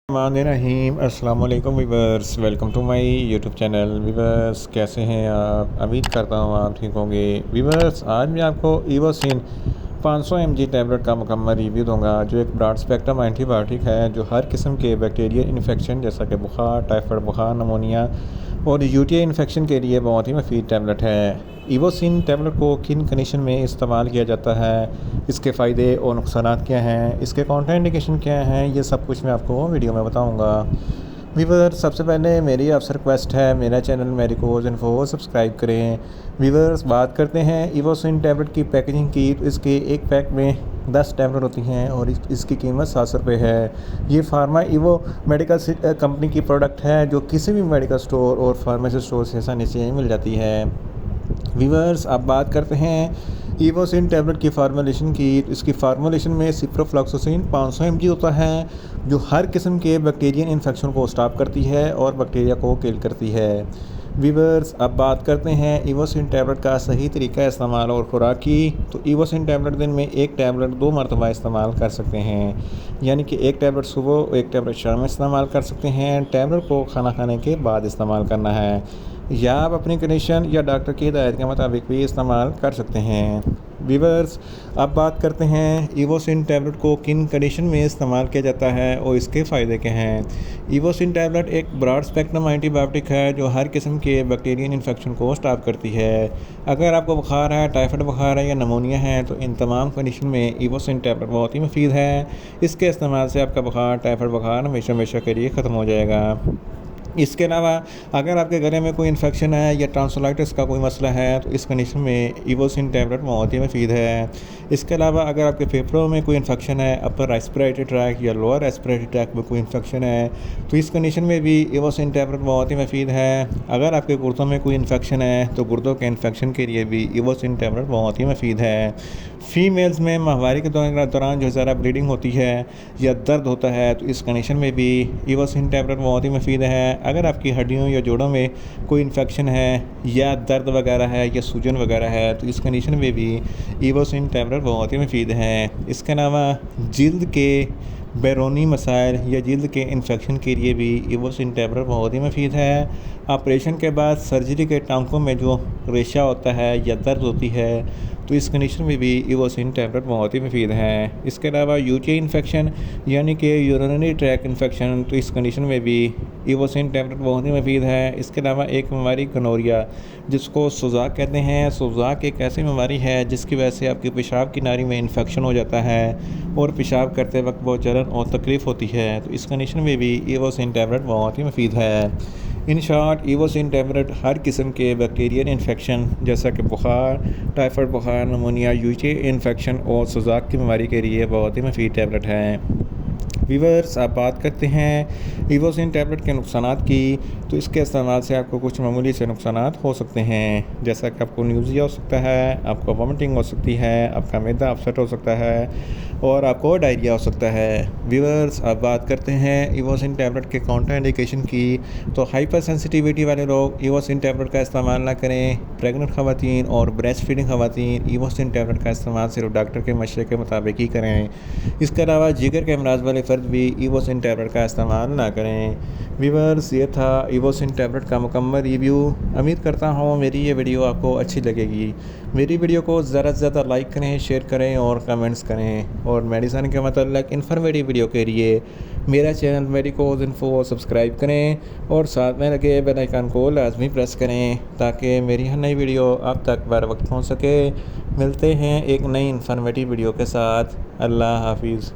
रहीम अस्सलाम वालेकुम viewers, welcome to my YouTube channel. Viewers कैसे हैं आप? उम्मीद करता हूँ आप ठीक होंगे। वीवर्स आज मैं आपको इवोसिन 500 mg टैबलेट का मुकम्मल रिव्यू दूंगा, जो एक ब्रॉड स्पेक्ट्रम एंटीबायोटिक है जो हर किस्म के बैक्टीरियल इन्फेक्शन जैसा कि बुखार, टाइफाइड बुखार, नमोनिया और यूटीआई इन्फेक्शन के लिए बहुत ही मुफीद टैबलेट है। इवोसिन टैबलेट को किन कंडीशन में इस्तेमाल किया जाता है, इसके फ़ायदे और नुकसानात क्या हैं, इसके कॉन्ट्राइंडिकेशन क्या हैं, ये सब कुछ मैं आपको वीडियो में बताऊंगा। वीवर सबसे पहले मेरी आपसे रिक्वेस्ट है, मेरा चैनल मेडिकोज इन्फो सब्सक्राइब करें। वीवर्स बात करते हैं इवोसिन टैबलेट की पैकेजिंग की, तो इसके एक पैक में 10 टैबलेट होती हैं और इसकी कीमत 700 रुपये है। ये फार्मा इवो मेडिकल कंपनी की प्रोडक्ट है जो किसी भी मेडिकल स्टोर और फार्मेसी स्टोर से आसानी से मिल जाती है। वीवर्स अब बात करते हैं इवोसिन टैबलेट की फार्मूलेशन की। तो इसकी फार्मूलेशन में सिप्रोफ्लॉक्सासिन 500 mg होता है जो हर किस्म के बैक्टीरियल इन्फेक्शन को स्टॉप करती है और बैक्टीरिया को किल करती है। वीवर्स अब बात करते हैं इवोसिन टैबलेट का सही तरीका इस्तेमाल और खुराक की। तो इवोसिन टैबलेट दिन में एक टैबलेट 2 मरतबा इस्तेमाल कर सकते हैं, यानी कि एक टैबलेट सुबह और एक टैबलेट शाम में इस्तेमाल कर सकते हैं। टैबलेट को खाना खाने के बाद इस्तेमाल करना है, या आप अपनी कंडीशन या डॉक्टर की हिदायत के मुताबिक भी इस्तेमाल कर सकते हैं। वीवर्स अब बात करते हैं इवोसिन टैबलेट को किन कंडीशन में इस्तेमाल किया जाता है और इसके फ़ायदे क्या हैं। इवोसिन टैबलेट एक ब्रॉड स्पेक्ट्रम एंटीबायोटिक है जो हर किस्म के बैक्टीरियल इन्फेक्शन को स्टॉप करती है। अगर आपको बुखार है, टाइफाइड बुखार है या नमोनिया है, तो इन तमाम कंडीशन में इवोसिन टैबलेट बहुत ही मुफीद है। इसके इस्तेमाल से आपका बुखार, टाइफाइड बुखार हमेशा हमेशा के लिए ख़त्म हो जाएगा। इसके अलावा अगर आपके गले में कोई इन्फेक्शन है या ट्रांसोलाइटिस का कोई मसला है, तो इस कंडीशन में इवोसिन टैबलेट बहुत ही मुफीद है। इसके अलावा अगर आपके फेफड़ों में कोई इन्फेक्शन है, अपर रेस्पिरेटरी ट्रैक या लोअर रेस्पिरेटरी ट्रैक में कोई इन्फेक्शन है, तो इस कंडीशन में भी इवोसिन टैबलेट बहुत ही मुफीद है। अगर आपके गुर्दों में कोई इन्फेक्शन है, तो गुर्दों के इन्फेक्शन के लिए भी इवोसिन टैबलेट बहुत ही मुफीद है। फ़ीमेल्स में माहवारी के दौरान जो ज़रा ब्लीडिंग होती है या दर्द होता है, तो इस कंडीशन में भी इवोसिन टैबलेट बहुत ही मुफीद है। अगर आपकी हड्डियों या जोड़ों में कोई इन्फेक्शन है या दर्द वगैरह है या सूजन वगैरह है, तो इस कंडीशन में भी इवोसिन टैबलेट बहुत ही मुफीद है। इसके अलावा जिल्द के बैरूनी मसाइल या जिल्द के इन्फेक्शन के लिए भी इवोसिन टैबलेट बहुत ही मुफीद है। ऑपरेशन के बाद सर्जरी के टांकों में जो रेशा होता है या दर्द होती है, तो इस कंडीशन में भी इवोसिन टैबलेट बहुत ही मुफीद है। इसके अलावा यूटीआई इन्फेक्शन यानी कि यूरिनरी ट्रैक इन्फेक्शन, तो इस कंडीशन में भी इवोसिन टैबलेट बहुत ही मुफीद है। इसके अलावा एक बीमारी गनोरिया जिसको सुजाक कहते हैं, सुजाक एक ऐसी बीमारी है जिसकी वजह से आपकी पेशाब की नाली में इन्फेक्शन हो जाता है और पेशाब करते वक्त बहुत जलन और तकलीफ़ होती है, तो इस कंडीशन में भी इवोसिन टैबलेट बहुत ही मुफीद है। इन शॉर्ट इवोसिन टैबलेट हर किस्म के बैक्टीरियल इन्फेक्शन जैसा कि बुखार, टाइफाइड बुखार, नमोनिया, यूटीआई इन्फेक्शन और सुजाक की बीमारी के लिए बहुत ही मुफीद टैबलेट है। वीवर्स आप बात करते हैं इवोसिन टैबलेट के नुकसानात की। तो इसके इस्तेमाल से आपको कुछ मामूली से नुकसानात हो सकते हैं, जैसा कि आपको न्यूज़िया हो सकता है, आपको वॉमिटिंग हो सकती है, आपका मैदा अपसेट हो सकता है और आपको डायरिया हो सकता है। वीवर्स आप बात करते हैं इवोसिन टैबलेट के काउंटर इंडिकेशन की। तो हाइपर सेंसिटिविटी वाले लोग इवोसिन टैबलेट का इस्तेमाल ना करें। प्रेग्नेंट ख़वातीन और ब्रेस्ट फीडिंग ख़वातीन इवोसिन टैबलेट का इस्तेमाल सिर्फ डॉक्टर के मशवरे के मुताबिक ही करें। इसके अलावा जिगर के अमराज वाले फ़र्द भी इवोसिन टैबलेट का इस्तेमाल ना करें। वीवर्स ये था इवोसिन टैबलेट का मुकम्मल रिव्यू। उम्मीद करता हूँ मेरी ये वीडियो आपको अच्छी लगेगी। मेरी वीडियो को ज़्यादा से ज़्यादा लाइक करें, शेयर करें और कमेंट्स करें। और मेडिसिन के मतलब इन्फॉर्मेटिव वीडियो के लिए मेरा चैनल मेडिकोज इन्फो सब्सक्राइब करें और साथ में लगे बेल आइकन को लाजमी प्रेस करें ताकि मेरी हर नई वीडियो आप तक बर वक्त पहुँच सके। मिलते हैं एक नई इन्फॉर्मेटिव वीडियो के साथ। अल्लाह हाफिज़।